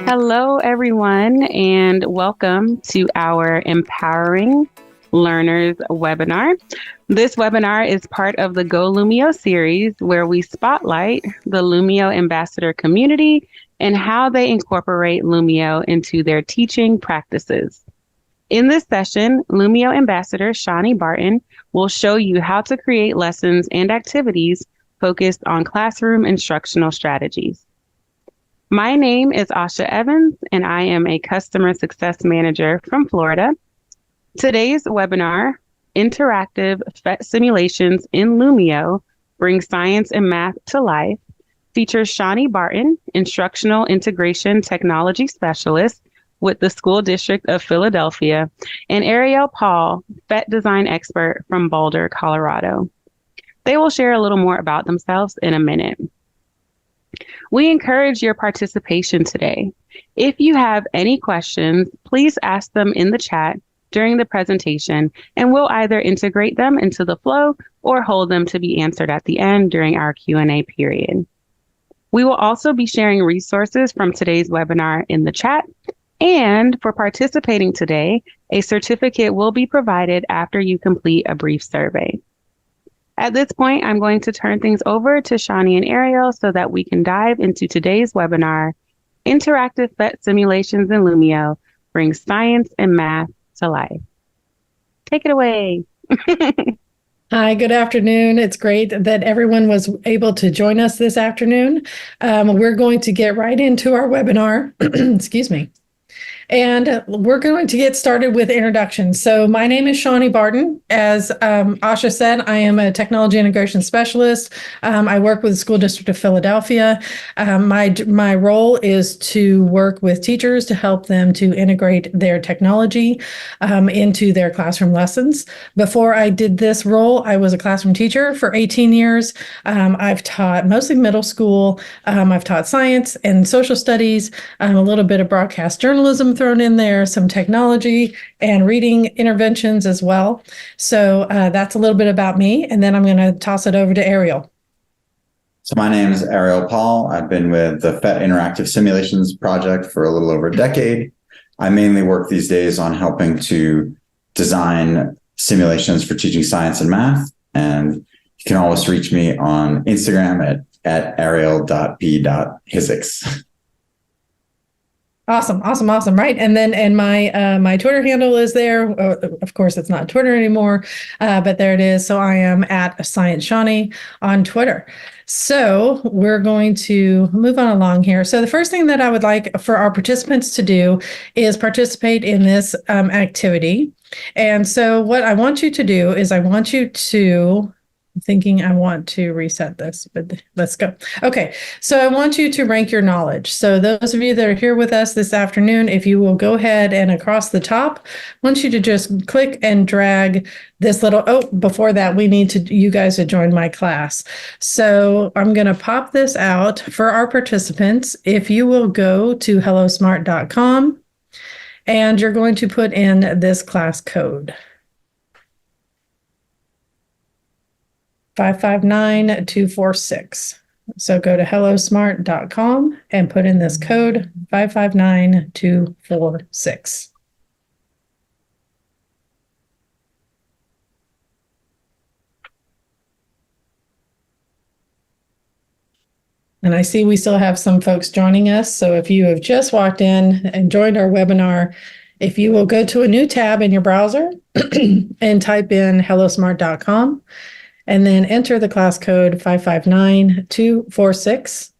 Hello, everyone, and welcome to our Empowering Learners webinar. This webinar is part of the Go Lumio series, where we spotlight the Lumio Ambassador community and how they incorporate Lumio into their teaching practices. In this session, Lumio Ambassador Chani Barton will show you how to create lessons and activities focused on classroom instructional strategies. My name is Asha Evans, and I am a Customer Success Manager from Florida. Today's webinar, Interactive PhET Simulations in Lumio, Brings Science and Math to Life, features Chani Barton, Instructional Integration Technology Specialist with the School District of Philadelphia, and Ariel Paul, PhET Design Expert from Boulder, Colorado. They will share a little more about themselves in a minute. We encourage your participation today. If you have any questions, please ask them in the chat during the presentation, and we'll either integrate them into the flow or hold them to be answered at the end during our Q&A period. We will also be sharing resources from today's webinar in the chat, and for participating today, a certificate will be provided after you complete a brief survey. At this point, I'm going to turn things over to Chani and Ariel so that we can dive into today's webinar, Interactive PhET Simulations in Lumio, Brings Science and Math to Life. Take it away. Hi, good afternoon. It's great that everyone was able to join us this afternoon. We're going to get right into our webinar. Excuse me. And we're going to get started with introductions. So my name is Chani Barton. As Asha said, I am a technology integration specialist. I work with the School District of Philadelphia. My role is to work with teachers to help them to integrate their technology into their classroom lessons. Before I did this role, I was a classroom teacher for 18 years. I've taught mostly middle school. I've taught science and social studies, a little bit of broadcast journalism thrown in there, some technology and reading interventions as well. So that's a little bit about me. And then I'm going to toss it over to Ariel. So my name is Ariel Paul. I've been with the PhET Interactive Simulations project for a little over a decade. I mainly work these days on helping to design simulations for teaching science and math. And you can always reach me on Instagram at ariel.p.physics. Awesome. Right. And then my Twitter handle is there. Of course, it's not Twitter anymore, but there it is. So I am at Science Chani on Twitter. So we're going to move on along here. So the first thing that I would like for our participants to do is participate in this activity. And so what I want you to do is I want to reset this, but let's go. Okay, so I want you to rank your knowledge. So those of you that are here with us this afternoon, if you will go ahead and across the top, I want you to just click and drag this little, before that, we need you guys to join my class. So I'm going to pop this out for our participants. If you will go to hellosmart.com and you're going to put in this class code. 559246. So go to hellosmart.com and put in this code 559246. And I see we still have some folks joining us. So if you have just walked in and joined our webinar, if you will go to a new tab in your browser and type in hellosmart.com, and then enter the class code 559246.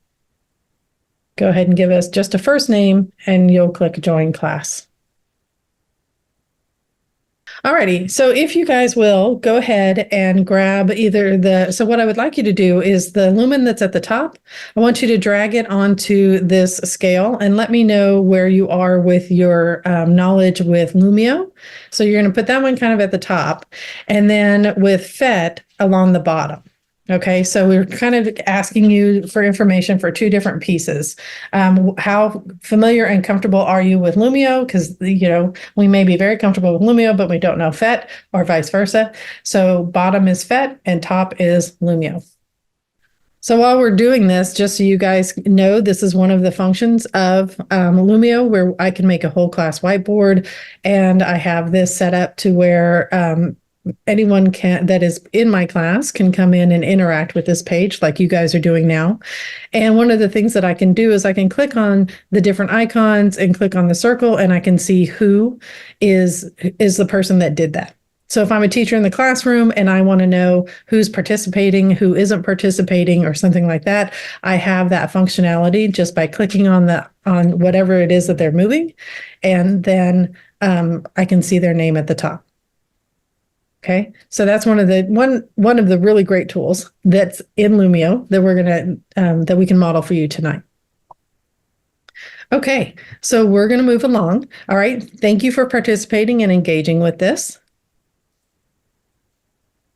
Go ahead and give us just a first name and you'll click join class. Alrighty, so if you guys will go ahead and grab so what I would like you to do is the lumen that's at the top, I want you to drag it onto this scale and let me know where you are with your knowledge with Lumio. So you're going to put that one kind of at the top and then with PhET along the bottom. Okay, so we're kind of asking you for information for two different pieces. How familiar and comfortable are you with Lumio? Because, we may be very comfortable with Lumio, but we don't know PhET or vice versa. So bottom is PhET and top is Lumio. So while we're doing this, just so you guys know, this is one of the functions of Lumio where I can make a whole class whiteboard, and I have this set up to where anyone that is in my class can come in and interact with this page like you guys are doing now. And one of the things that I can do is I can click on the different icons and click on the circle, and I can see who is the person that did that. So if I'm a teacher in the classroom and I want to know who's participating, who isn't participating, or something like that, I have that functionality just by clicking on whatever it is that they're moving, and then I can see their name at the top. Okay, so that's one of the really great tools that's in Lumio that we can model for you tonight. Okay, so we're going to move along. All right, thank you for participating and engaging with this.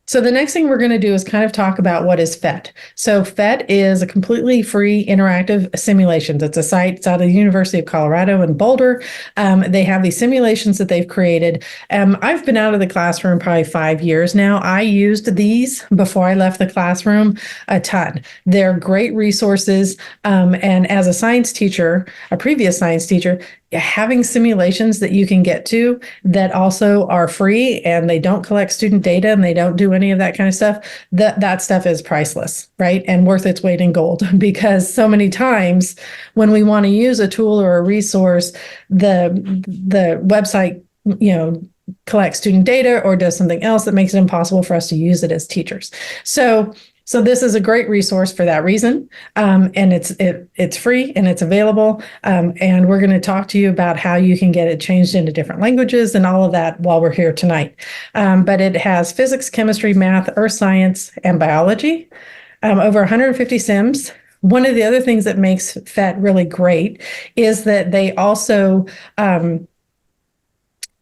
So the next thing we're going to do is kind of talk about what is PhET. So PhET is a completely free interactive simulations. It's a site. It's out of the University of Colorado in Boulder. They have these simulations that they've created. I've been out of the classroom probably 5 years now. I used these before I left the classroom a ton. They're great resources. And as a science teacher, a previous science teacher, having simulations that you can get to that also are free and they don't collect student data and they don't do any of that kind of stuff, that stuff is priceless, right? And worth its weight in gold, because so many times when we want to use a tool or a resource, the website, collects student data or does something else that makes it impossible for us to use it as teachers. So this is a great resource for that reason, and it's free and it's available, and we're going to talk to you about how you can get it changed into different languages and all of that while we're here tonight. But it has physics, chemistry, math, earth science, and biology, over 150 sims. One of the other things that makes PhET really great is that they also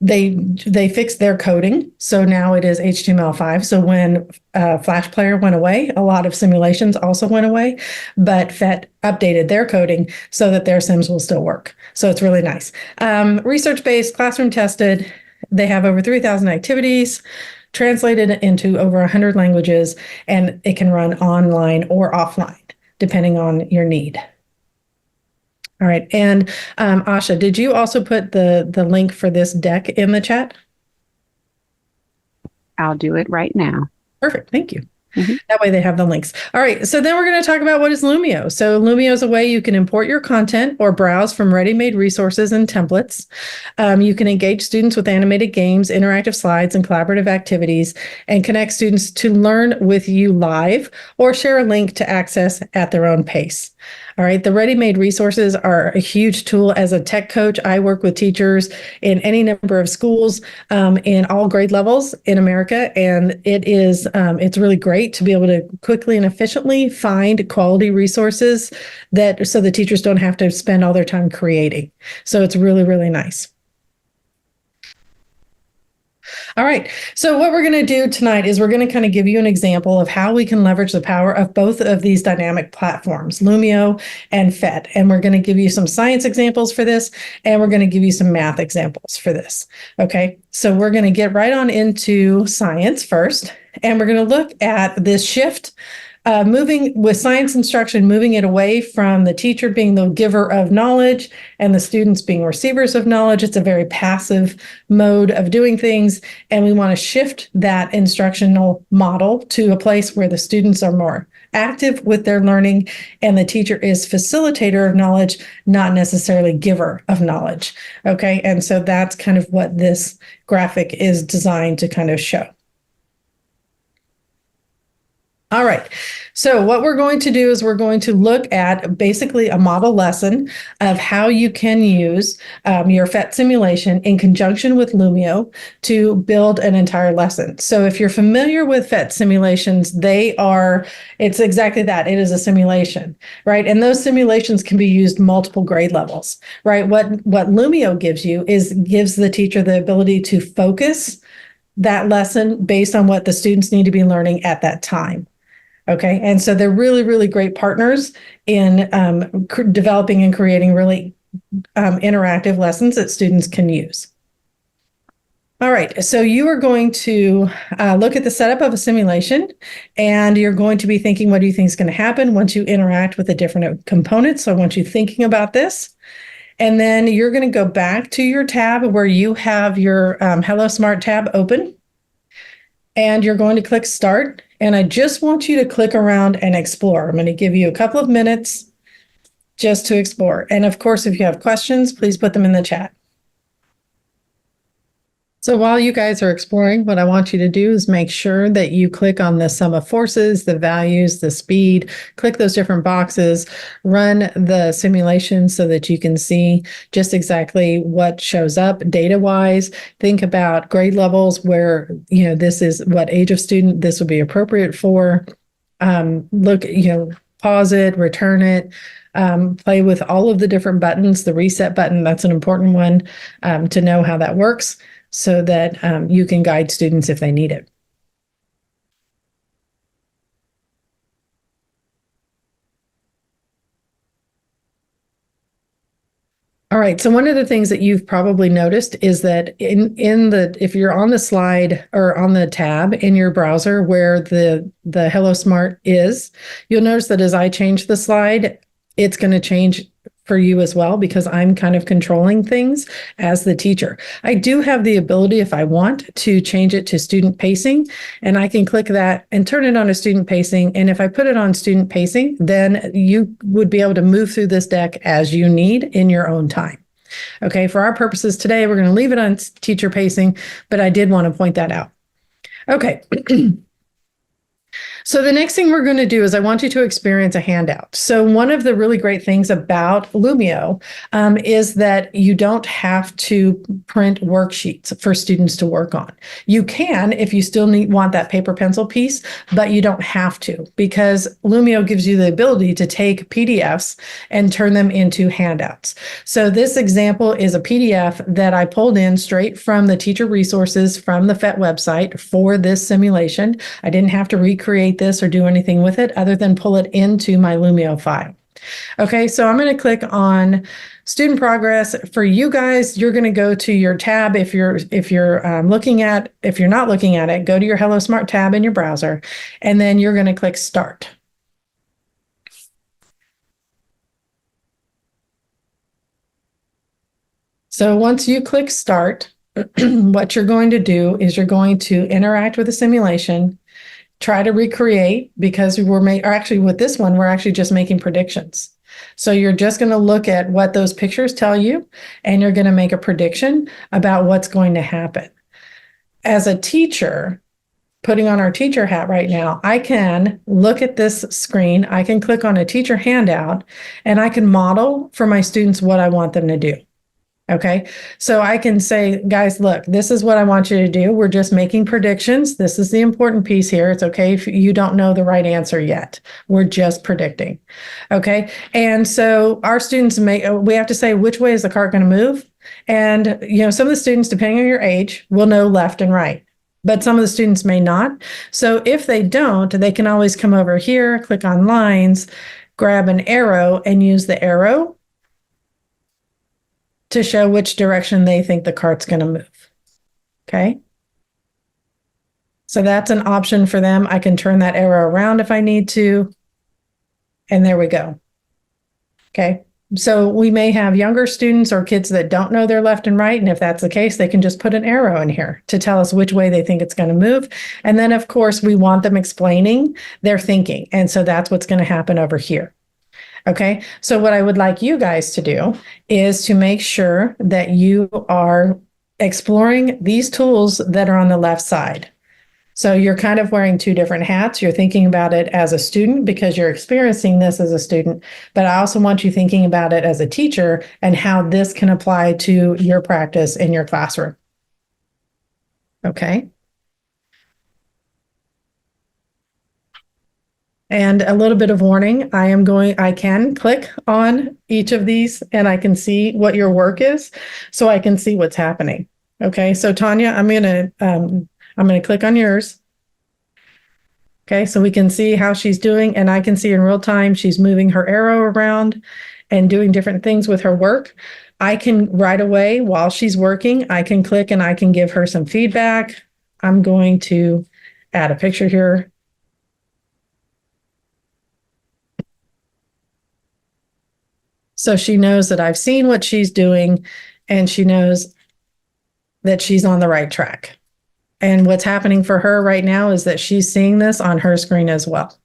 they fixed their coding. So now it is HTML5. So when Flash Player went away, a lot of simulations also went away, but PhET updated their coding so that their sims will still work. So it's really nice. Research-based, classroom tested. They have over 3,000 activities, translated into over 100 languages, and it can run online or offline, depending on your need. All right. And Asha, did you also put the link for this deck in the chat? I'll do it right now. Perfect. Thank you. Mm-hmm. That way they have the links. All right. So then we're going to talk about what is Lumio. So Lumio is a way you can import your content or browse from ready-made resources and templates. You can engage students with animated games, interactive slides, and collaborative activities, and connect students to learn with you live or share a link to access at their own pace. All right. The ready-made resources are a huge tool. As a tech coach, I work with teachers in any number of schools in all grade levels in America. And it's really great to be able to quickly and efficiently find quality resources so the teachers don't have to spend all their time creating. So it's really, really nice. All right. So what we're going to do tonight is we're going to kind of give you an example of how we can leverage the power of both of these dynamic platforms, Lumio and PhET. And we're going to give you some science examples for this, and we're going to give you some math examples for this. Okay. So we're going to get right on into science first, and we're going to look at this shift moving with science instruction, moving it away from the teacher being the giver of knowledge and the students being receivers of knowledge. It's a very passive mode of doing things. And we want to shift that instructional model to a place where the students are more active with their learning and the teacher is facilitator of knowledge, not necessarily giver of knowledge. Okay. And so that's kind of what this graphic is designed to kind of show. All right. So what we're going to do is we're going to look at basically a model lesson of how you can use your PhET simulation in conjunction with Lumio to build an entire lesson. So if you're familiar with PhET simulations, it's exactly that. It is a simulation, right? And those simulations can be used multiple grade levels, right? What Lumio gives the teacher the ability to focus that lesson based on what the students need to be learning at that time. Okay, and so they're really, really great partners in developing and creating really interactive lessons that students can use. All right, so you are going to look at the setup of a simulation, and you're going to be thinking, what do you think is going to happen once you interact with the different components? So I want you thinking about this. And then you're going to go back to your tab where you have your Hello Smart tab open, and you're going to click Start. And I just want you to click around and explore. I'm going to give you a couple of minutes just to explore. And of course, if you have questions, please put them in the chat. So while you guys are exploring, what I want you to do is make sure that you click on the sum of forces, the values, the speed, click those different boxes, run the simulation so that you can see just exactly what shows up data-wise. Think about grade levels where, this is what age of student this would be appropriate for. Look, pause it, return it. Play with all of the different buttons. The reset button, that's an important one to know how that works, so that you can guide students if they need it. All right, so one of the things that you've probably noticed is that if you're on the slide or on the tab in your browser where the Hello Smart is, you'll notice that as I change the slide, it's going to change for you as well, because I'm kind of controlling things as the teacher. I do have the ability, if I want, to change it to student pacing, and I can click that and turn it on to student pacing. And if I put it on student pacing, then you would be able to move through this deck as you need in your own time. Okay, for our purposes today, we're going to leave it on teacher pacing, but I did want to point that out. Okay. So the next thing we're going to do is I want you to experience a handout. So one of the really great things about Lumio is that you don't have to print worksheets for students to work on. You can if you still want that paper pencil piece, but you don't have to, because Lumio gives you the ability to take PDFs and turn them into handouts. So this example is a PDF that I pulled in straight from the teacher resources from the PhET website for this simulation. I didn't have to recreate this or do anything with it other than pull it into my Lumio file. Okay, so I'm going to click on student progress. For you guys, you're going to go to your tab. If you're not looking at it, go to your Hello Smart tab in your browser, and then you're going to click Start. So once you click Start, what you're going to do is you're going to interact with the simulation. Try to recreate, because with this one, we're actually just making predictions. So you're just going to look at what those pictures tell you, and you're going to make a prediction about what's going to happen. As a teacher, putting on our teacher hat right now, I can look at this screen, I can click on a teacher handout, and I can model for my students what I want them to do. Okay, so I can say, guys, look, this is what I want you to do. We're just making predictions. This is the important piece here. It's okay if you don't know the right answer yet. We're just predicting. Okay, and so our students we have to say, which way is the cart going to move? And, some of the students, depending on your age, will know left and right, but some of the students may not. So if they don't, they can always come over here, click on lines, grab an arrow, and use the arrow to show which direction they think the cart's going to move. Okay. So that's an option for them. I can turn that arrow around if I need to. And there we go. Okay. So we may have younger students or kids that don't know their left and right. And if that's the case, they can just put an arrow in here to tell us which way they think it's going to move. And then, of course, we want them explaining their thinking. And so that's what's going to happen over here. Okay, so what I would like you guys to do is to make sure that you are exploring these tools that are on the left side. So you're kind of wearing two different hats. You're thinking about it as a student because you're experiencing this as a student, but I also want you thinking about it as a teacher and how this can apply to your practice in your classroom. Okay. And a little bit of warning, I can click on each of these and I can see what your work is, so I can see what's happening. Okay, so Tanya, I'm gonna click on yours. Okay, so we can see how she's doing, and I can see in real time she's moving her arrow around and doing different things with her work. I can right away, while she's working, I can click and I can give her some feedback. I'm going to add a picture here. So she knows that I've seen what she's doing and she knows that she's on the right track. And what's happening for her right now is that she's seeing this on her screen as well.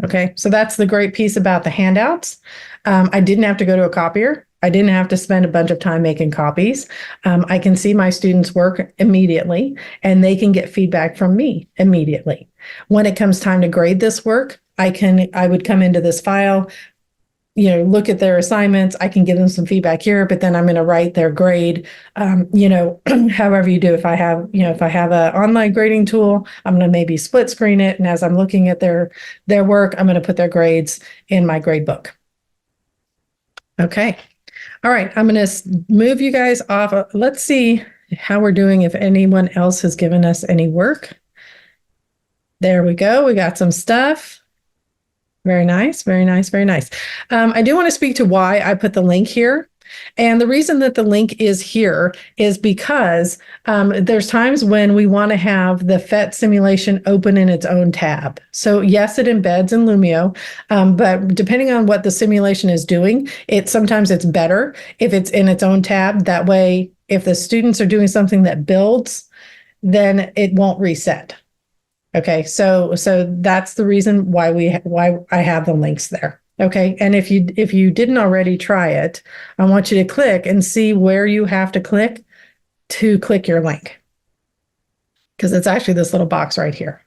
Okay, so that's the great piece about the handouts. I didn't have to go to a copier. I didn't have to spend a bunch of time making copies. I can see my students' work immediately, and they can get feedback from me immediately. When it comes time to grade this work, I would come into this file, look at their assignments. I can give them some feedback here, but then I'm going to write their grade. However you do. If I have an online grading tool, I'm going to maybe split screen it, and as I'm looking at their work, I'm going to put their grades in my grade book. Okay. All right. I'm going to move you guys off. Let's see how we're doing. If anyone else has given us any work. There we go. We got some stuff. Very nice, very nice, very nice. I do want to speak to why I put the link here. And the reason that the link is here is because there's times when we want to have the PhET simulation open in its own tab. So yes, it embeds in Lumio, but depending on what the simulation is doing, sometimes it's better if it's in its own tab. That way, if the students are doing something that builds, then it won't reset. Okay, so that's the reason why I have the links there. Okay, and if you didn't already try it, I want you to click and see where you have to click your link, because it's actually this little box right here.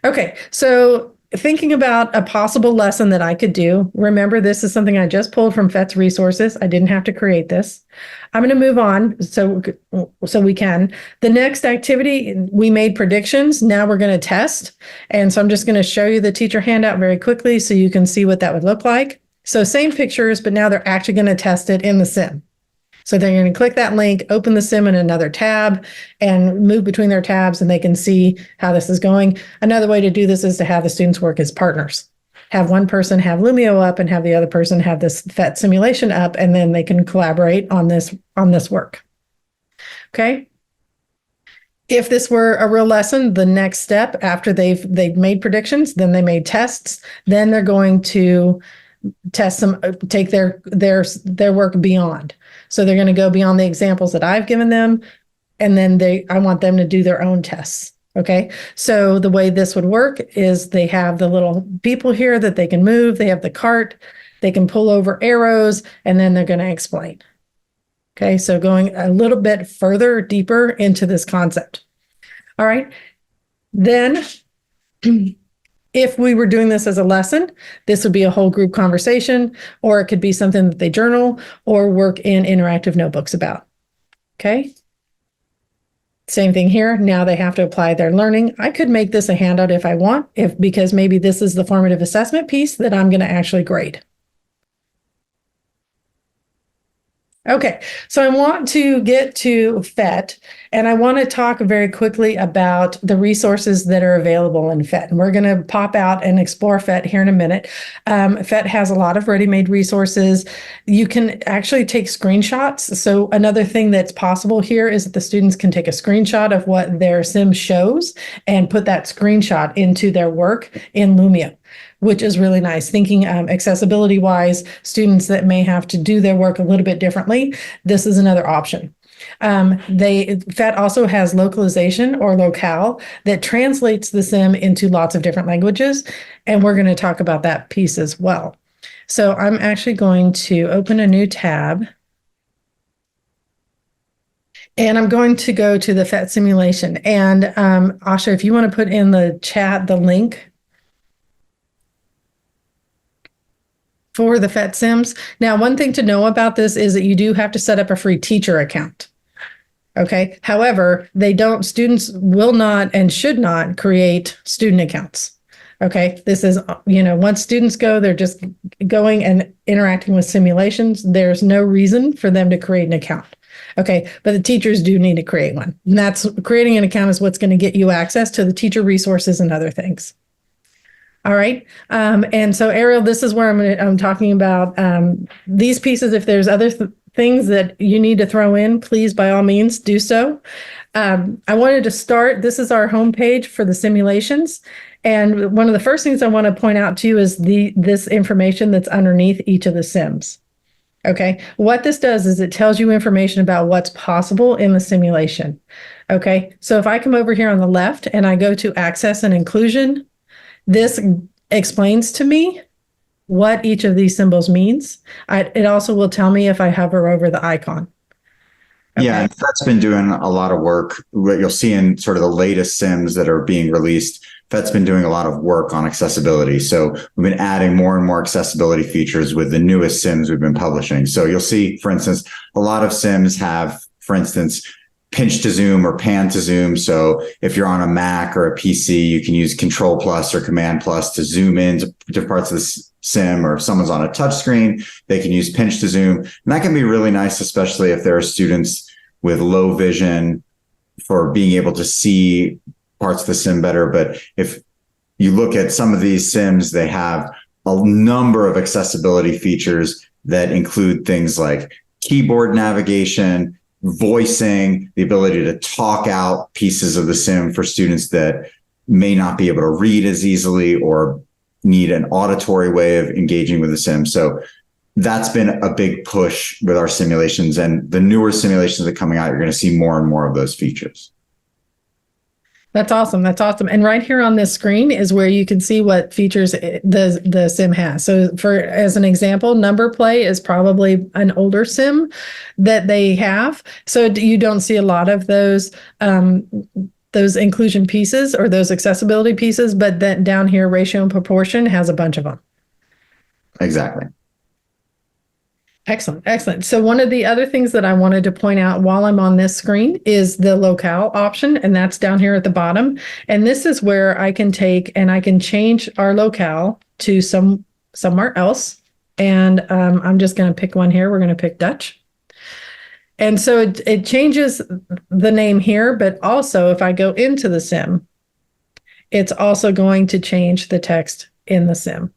Okay, so thinking about a possible lesson that I could do. Remember, this is something I just pulled from PhET's resources. I didn't have to create this. I'm going to move on so we can. The next activity, we made predictions. Now we're going to test. And so I'm just going to show you the teacher handout very quickly so you can see what that would look like. So same pictures, but now they're actually going to test it in the sim. So they're going to click that link, open the sim in another tab, and move between their tabs, and they can see how this is going. Another way to do this is to have the students work as partners. Have one person have Lumio up and have the other person have this PhET simulation up, and then they can collaborate on this work. Okay. If this were a real lesson, the next step after they've made predictions, then they made tests, then they're going to test them, take their work beyond. So they're going to go beyond the examples that I've given them, and then I want them to do their own tests. Okay. So the way this would work is they have the little people here that they can move. They have the cart, they can pull over arrows, and then they're going to explain. Okay. So going a little bit further, deeper into this concept. All right. Then if we were doing this as a lesson, this would be a whole group conversation, or it could be something that they journal or work in interactive notebooks about. Okay. Same thing here. Now they have to apply their learning. I could make this a handout if I want, because maybe this is the formative assessment piece that I'm going to actually grade. Okay, so I want to get to PhET, and I want to talk very quickly about the resources that are available in PhET. And we're going to pop out and explore PhET here in a minute. PhET has a lot of ready-made resources. You can actually take screenshots. So another thing that's possible here is that the students can take a screenshot of what their sim shows and put that screenshot into their work in Lumio, which is really nice. Thinking accessibility wise, students that may have to do their work a little bit differently, this is another option. PhET also has localization or locale that translates the sim into lots of different languages. And we're going to talk about that piece as well. So I'm actually going to open a new tab. And I'm going to go to the PhET simulation. And Asha, if you want to put in the chat the link for the PhET Sims. Now, one thing to know about this is that you do have to set up a free teacher account. Okay. However, students will not and should not create student accounts. Okay. This is, once students go, they're just going and interacting with simulations. There's no reason for them to create an account. Okay. But the teachers do need to create one. And creating an account is what's going to get you access to the teacher resources and other things. All right. And so Ariel, this is where I'm talking about these pieces. If there's other things that you need to throw in, please, by all means, do so. I wanted to start. This is our homepage for the simulations. And one of the first things I want to point out to you is this information that's underneath each of the sims. Okay. What this does is it tells you information about what's possible in the simulation. Okay. So if I come over here on the left and I go to access and inclusion, this explains to me what each of these symbols means. It also will tell me if I hover over the icon. Okay. Yeah, PhET's been doing a lot of work. What you'll see in sort of the latest sims that are being released, PhET's been doing a lot of work on accessibility. So we've been adding more and more accessibility features with the newest sims we've been publishing. So you'll see, for instance, a lot of sims have, for instance, pinch to zoom or pan to zoom. So if you're on a Mac or a PC, you can use Control plus or Command plus to zoom into different parts of the sim, or if someone's on a touch screen, they can use pinch to zoom. And that can be really nice, especially if there are students with low vision, for being able to see parts of the sim better. But if you look at some of these sims, they have a number of accessibility features that include things like keyboard navigation, voicing, the ability to talk out pieces of the sim for students that may not be able to read as easily or need an auditory way of engaging with the sim. So that's been a big push with our simulations, and the newer simulations that are coming out, you're going to see more and more of those features. That's awesome. That's awesome. And right here on this screen is where you can see what features the sim has. So as an example, number play is probably an older sim that they have. So you don't see a lot of those inclusion pieces or those accessibility pieces, but then down here, ratio and proportion has a bunch of them. Exactly. Excellent. Excellent. So one of the other things that I wanted to point out while I'm on this screen is the locale option, and that's down here at the bottom. And this is where I can take and I can change our locale to somewhere else. And I'm just going to pick one here. We're going to pick Dutch. And so it changes the name here, but also if I go into the sim, it's also going to change the text in the sim.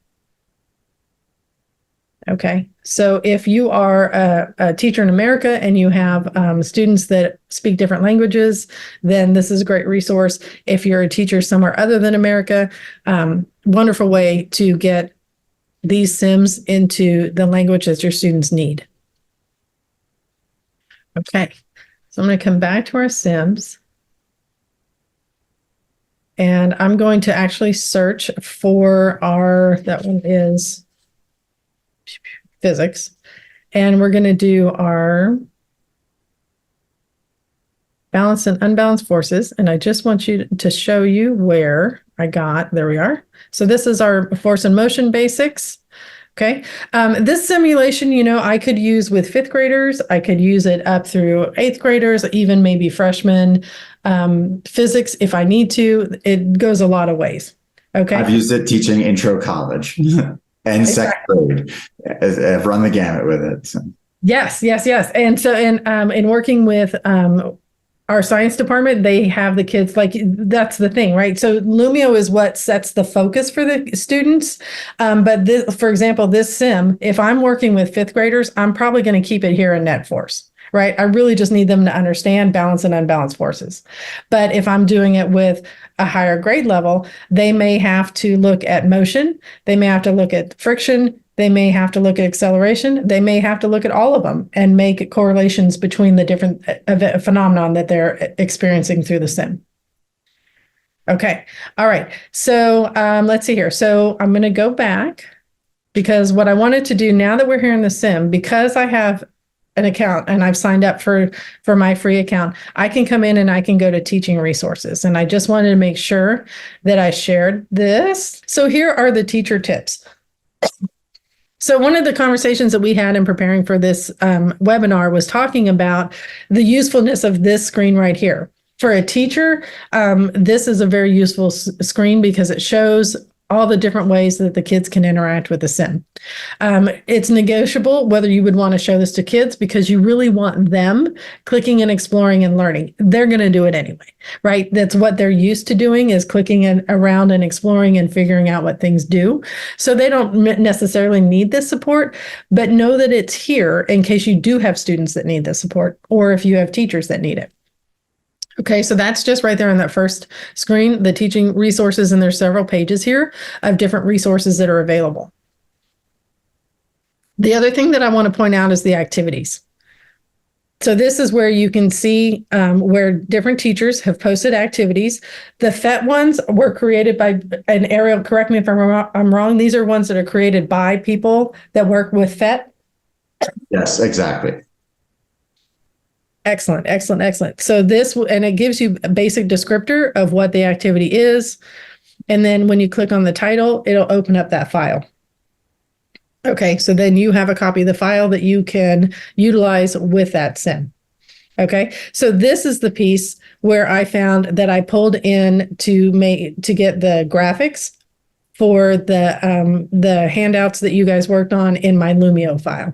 Okay, so if you are a teacher in America and you have students that speak different languages, then this is a great resource. If you're a teacher somewhere other than America, wonderful way to get these sims into the language that your students need. Okay, so I'm going to come back to our sims. And I'm going to actually search for that one is physics, and we're going to do our balanced and unbalanced forces. And I just want you to show you where there we are. So this is our force and motion basics. Okay. This simulation, I could use with 5th graders. I could use it up through 8th graders, even maybe freshmen. Physics, if I need to, it goes a lot of ways. Okay. I've used it teaching intro college. And second grade, I've run the gamut with it. So. Yes. And so, in working with our science department, they have the kids, like, that's the thing, right? So Lumio is what sets the focus for the students. But this, for example, this sim, if I'm working with 5th graders, I'm probably going to keep it here in net force. Right? I really just need them to understand balanced and unbalanced forces. But if I'm doing it with a higher grade level, they may have to look at motion. They may have to look at friction. They may have to look at acceleration. They may have to look at all of them and make correlations between the different phenomenon that they're experiencing through the sim. Okay. All right. So let's see here. So I'm going to go back, because what I wanted to do now that we're here in the sim, because I have an account and I've signed up for my free account, I can come in and I can go to teaching resources. And I just wanted to make sure that I shared this. So here are the teacher tips. So one of the conversations that we had in preparing for this webinar was talking about the usefulness of this screen right here. For a teacher, this is a very useful screen because it shows all the different ways that the kids can interact with the sim. It's negotiable whether you would want to show this to kids because you really want them clicking and exploring and learning. They're going to do it anyway, right? That's what they're used to doing, is clicking around and exploring and figuring out what things do. So they don't necessarily need this support, but know that it's here in case you do have students that need this support, or if you have teachers that need it. Okay, so that's just right there on that first screen, the teaching resources, and there's several pages here of different resources that are available. The other thing that I want to point out is the activities. So this is where you can see where different teachers have posted activities. The PhET ones were created by, and Ariel, correct me if I'm wrong, these are ones that are created by people that work with PhET? Yes, exactly. Excellent, excellent, excellent. So this, and it gives you a basic descriptor of what the activity is. And then when you click on the title, it'll open up that file. Okay, so then you have a copy of the file that you can utilize with that sim. Okay, so this is the piece where I found that I pulled in to get the graphics for the handouts that you guys worked on in my Lumio file.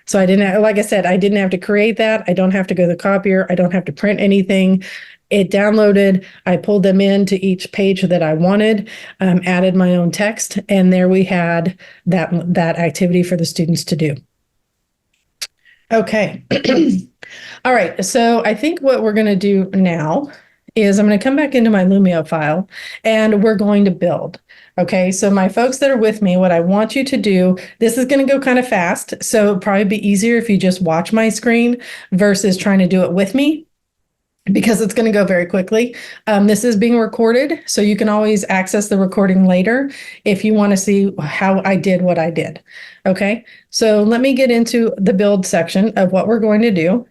So I didn't, like I said, I didn't have to create that. I don't have to go to the copier. I don't have to print anything. It downloaded. I pulled them into each page that I wanted, added my own text, and there we had that activity for the students to do. Okay. All right. So I think what we're going to do now is I'm going to come back into my Lumio file and we're going to build. Okay, so my folks that are with me, what I want you to do, this is going to go kind of fast, so it'll probably be easier if you just watch my screen versus trying to do it with me, because it's going to go very quickly. This is being recorded, so you can always access the recording later if you want to see how I did what I did. Okay, so let me get into the build section of what we're going to do.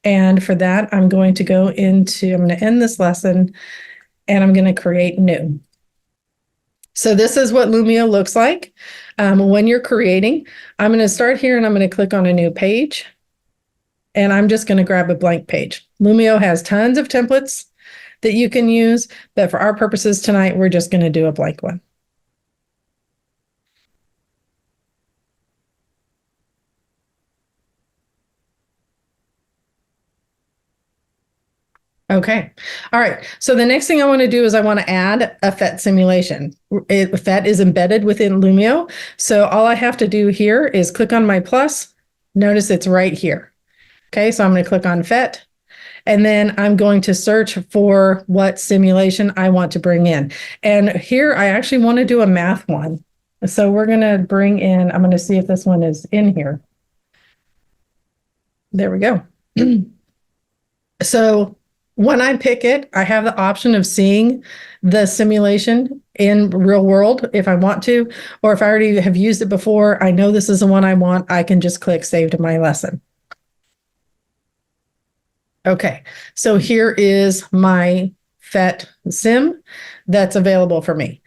And for that, I'm going to I'm going to end this lesson and I'm going to create new. So this is what Lumio looks like when you're creating. I'm going to start here and I'm going to click on a new page. And I'm just going to grab a blank page. Lumio has tons of templates that you can use, but for our purposes tonight, we're just going to do a blank one. Okay. All right. So the next thing I want to do is I want to add a PhET simulation. PhET is embedded within Lumio. So all I have to do here is click on my plus. Notice it's right here. Okay. So I'm going to click on PhET. And then I'm going to search for what simulation I want to bring in. And here I actually want to do a math one. So we're going to bring in, I'm going to see if this one is in here. There we go. So when I pick it, I have the option of seeing the simulation in real world if I want to, or if I already have used it before, I know this is the one I want, I can just click save to my lesson. Okay, so here is my PhET sim that's available for me.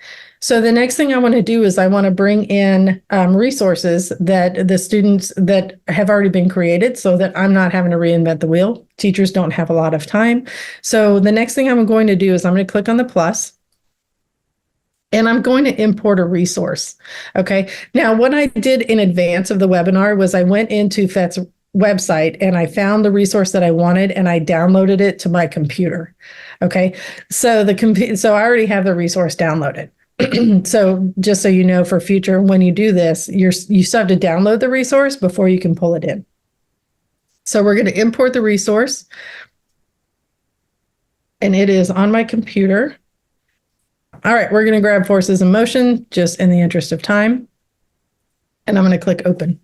So the next thing I want to do is I want to bring in resources that the students that have already been created so that I'm not having to reinvent the wheel. Teachers don't have a lot of time. So the next thing I'm going to do is I'm going to click on the plus and I'm going to import a resource. Okay. Now, what I did in advance of the webinar was I went into PhET's website and I found the resource that I wanted and I downloaded it to my computer. Okay. So so I already have the resource downloaded. So just so you know, for future, when you do this, you still have to download the resource before you can pull it in. So we're going to import the resource and it is on my computer. All right, we're going to grab Forces in Motion just in the interest of time. And I'm going to click open.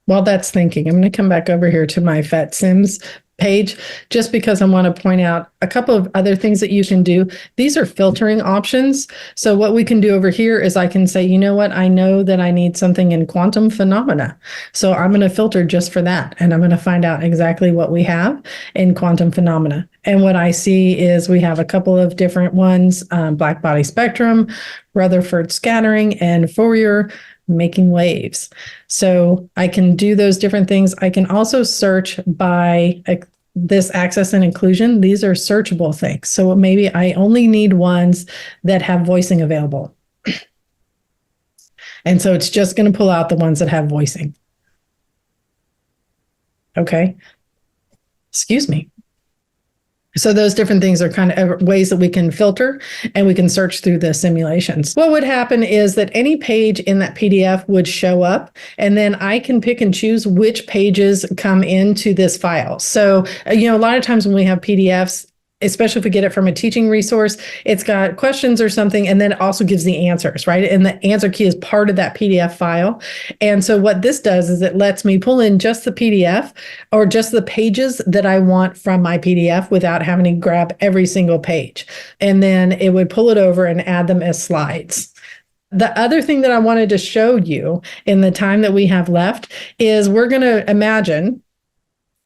While that's thinking, I'm going to come back over here to my PhET Sims page just because I want to point out a couple of other things that you can do. These are filtering options. So what we can do over here is I can say, you know what, I know that I need something in quantum phenomena. So I'm going to filter just for that. And I'm going to find out exactly what we have in quantum phenomena. And what I see is we have a couple of different ones, black body spectrum, Rutherford scattering, and Fourier making waves. So I can do those different things. I can also search by this access and inclusion, these are searchable things. So maybe I only need ones that have voicing available. And so it's just going to pull out the ones that have voicing. Okay. Excuse me. So those different things are kind of ways that we can filter and we can search through the simulations. What would happen is that any page in that PDF would show up, and then I can pick and choose which pages come into this file. So, a lot of times when we have PDFs, especially if we get it from a teaching resource, it's got questions or something, and then it also gives the answers, right? And the answer key is part of that PDF file. And so what this does is it lets me pull in just the PDF or just the pages that I want from my PDF without having to grab every single page. And then it would pull it over and add them as slides. The other thing that I wanted to show you in the time that we have left is we're going to imagine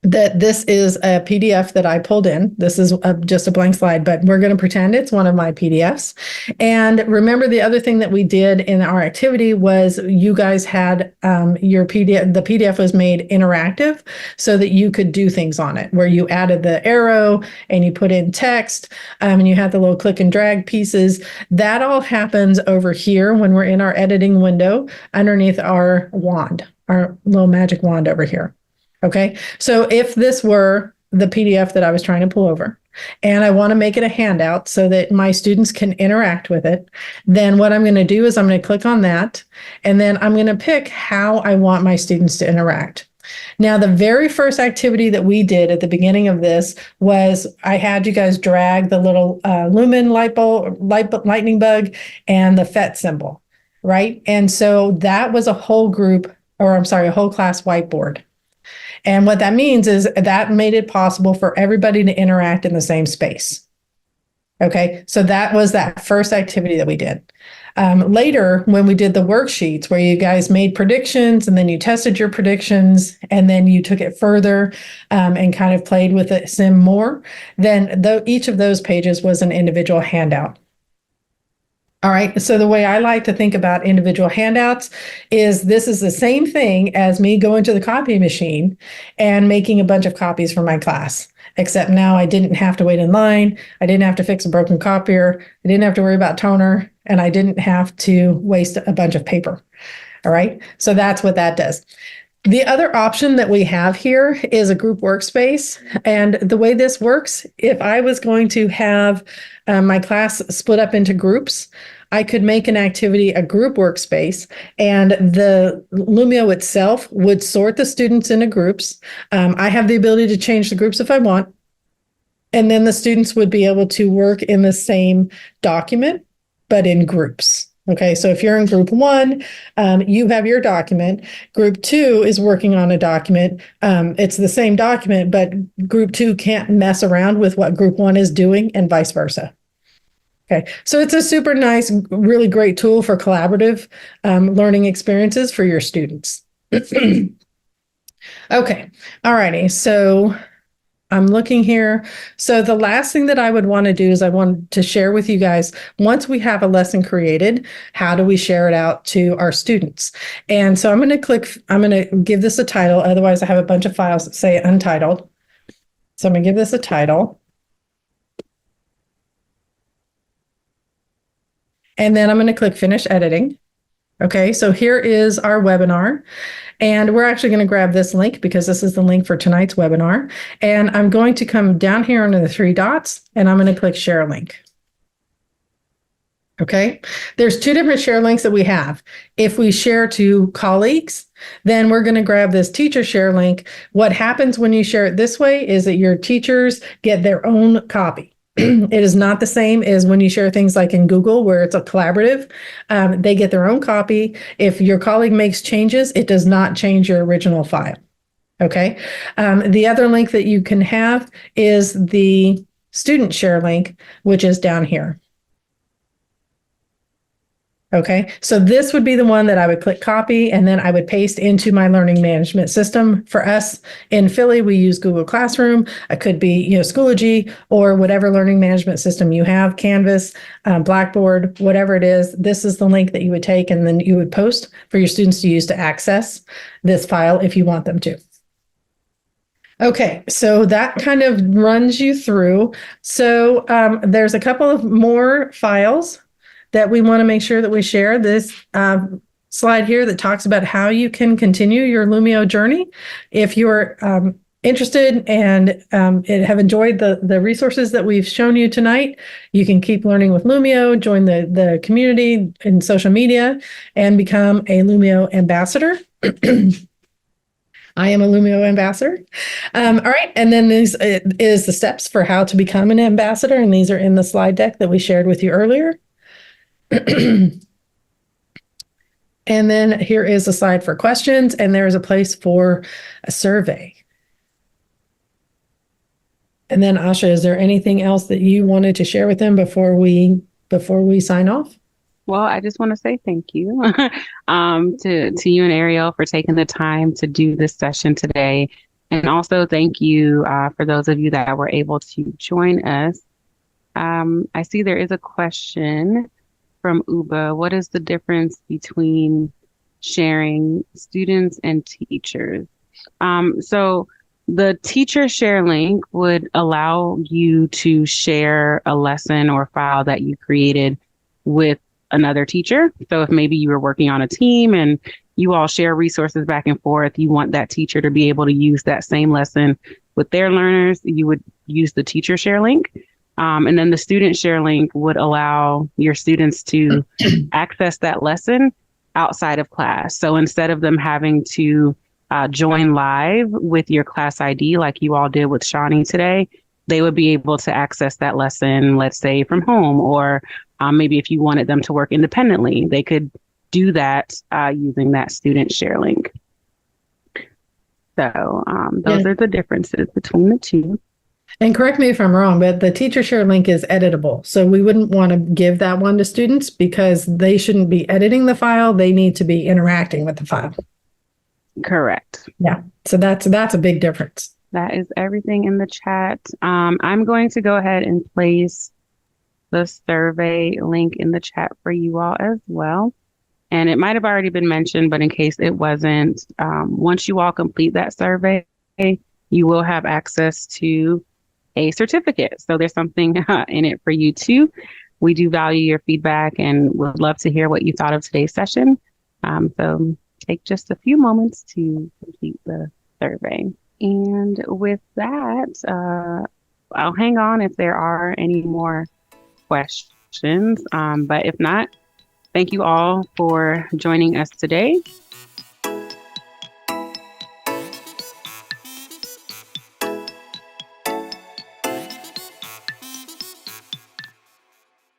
that this is a PDF that I pulled in. This is just a blank slide, but we're going to pretend it's one of my PDFs. And remember, the other thing that we did in our activity was you guys had your PDF, the PDF was made interactive so that you could do things on it, where you added the arrow and you put in text and you had the little click and drag pieces. That all happens over here when we're in our editing window underneath our wand, our little magic wand over here. Okay, so if this were the PDF that I was trying to pull over, and I want to make it a handout so that my students can interact with it, then what I'm going to do is I'm going to click on that, and then I'm going to pick how I want my students to interact. Now, the very first activity that we did at the beginning of this was I had you guys drag the little lumen lightning bug and the PhET symbol, right? And so that was a whole class whiteboard. And what that means is that made it possible for everybody to interact in the same space. Okay, so that was that first activity that we did. Later, when we did the worksheets where you guys made predictions and then you tested your predictions and then you took it further and kind of played with the sim more, then each of those pages was an individual handout. All right, so the way I like to think about individual handouts is this is the same thing as me going to the copy machine and making a bunch of copies for my class, except now I didn't have to wait in line, I didn't have to fix a broken copier, I didn't have to worry about toner, and I didn't have to waste a bunch of paper. All right, so that's what that does. The other option that we have here is a group workspace. And the way this works, if I was going to have my class split up into groups, I could make an activity a group workspace, and the Lumio itself would sort the students into groups. I have the ability to change the groups if I want. And then the students would be able to work in the same document, but in groups. Okay, so if you're in group 1, you have your document. Group 2 is working on a document. It's the same document, but group 2 can't mess around with what group 1 is doing and vice versa. Okay, so it's a super nice, really great tool for collaborative learning experiences for your students. Okay, all righty, so I'm looking here. So the last thing that I would want to do is I want to share with you guys, once we have a lesson created, how do we share it out to our students? And so I'm going to give this a title. Otherwise, I have a bunch of files that say untitled. So I'm going to give this a title. And then I'm going to click Finish Editing. Okay, so here is our webinar. And we're actually going to grab this link because this is the link for tonight's webinar. And I'm going to come down here under the 3 dots, and I'm going to click Share Link. Okay, there's 2 different share links that we have. If we share to colleagues, then we're going to grab this teacher share link. What happens when you share it this way is that your teachers get their own copy. It is not the same as when you share things like in Google, where it's a collaborative. They get their own copy. If your colleague makes changes, it does not change your original file. Okay. The other link that you can have is the student share link, which is down here. Okay, so this would be the one that I would click copy, and then I would paste into my learning management system. For us in Philly, we use Google Classroom. It could be, Schoology or whatever learning management system you have, Canvas, Blackboard, whatever it is. This is the link that you would take, and then you would post for your students to use to access this file if you want them to. Okay, so that kind of runs you through. So there's a couple of more files that we want to make sure that we share. This slide here that talks about how you can continue your Lumio journey. If you're interested and have enjoyed the resources that we've shown you tonight, you can keep learning with Lumio, join the community in social media, and become a Lumio ambassador. I am a Lumio ambassador. All right. And then this is the steps for how to become an ambassador. And these are in the slide deck that we shared with you earlier. And then here is a slide for questions, and there is a place for a survey. And then Asha, is there anything else that you wanted to share with them before we sign off? Well, I just want to say thank you to you and Ariel for taking the time to do this session today. And also thank you for those of you that were able to join us. I see there is a question from Uba. What is the difference between sharing students and teachers? So the teacher share link would allow you to share a lesson or file that you created with another teacher. So if maybe you were working on a team and you all share resources back and forth, you want that teacher to be able to use that same lesson with their learners, you would use the teacher share link. And then the student share link would allow your students to access that lesson outside of class. So instead of them having to join live with your class ID like you all did with Chani today, they would be able to access that lesson, let's say from home, or maybe if you wanted them to work independently, they could do that using that student share link. So those are the differences between the two. And correct me if I'm wrong, but the teacher share link is editable. So we wouldn't want to give that one to students because they shouldn't be editing the file. They need to be interacting with the file. Correct. Yeah. So that's a big difference. That is everything in the chat. I'm going to go ahead and place the survey link in the chat for you all as well. And it might have already been mentioned, but in case it wasn't, once you all complete that survey, you will have access to a certificate. So there's something in it for you too. We do value your feedback and would love to hear what you thought of today's session. So take just a few moments to complete the survey. And with that, I'll hang on if there are any more questions. But if not, thank you all for joining us today.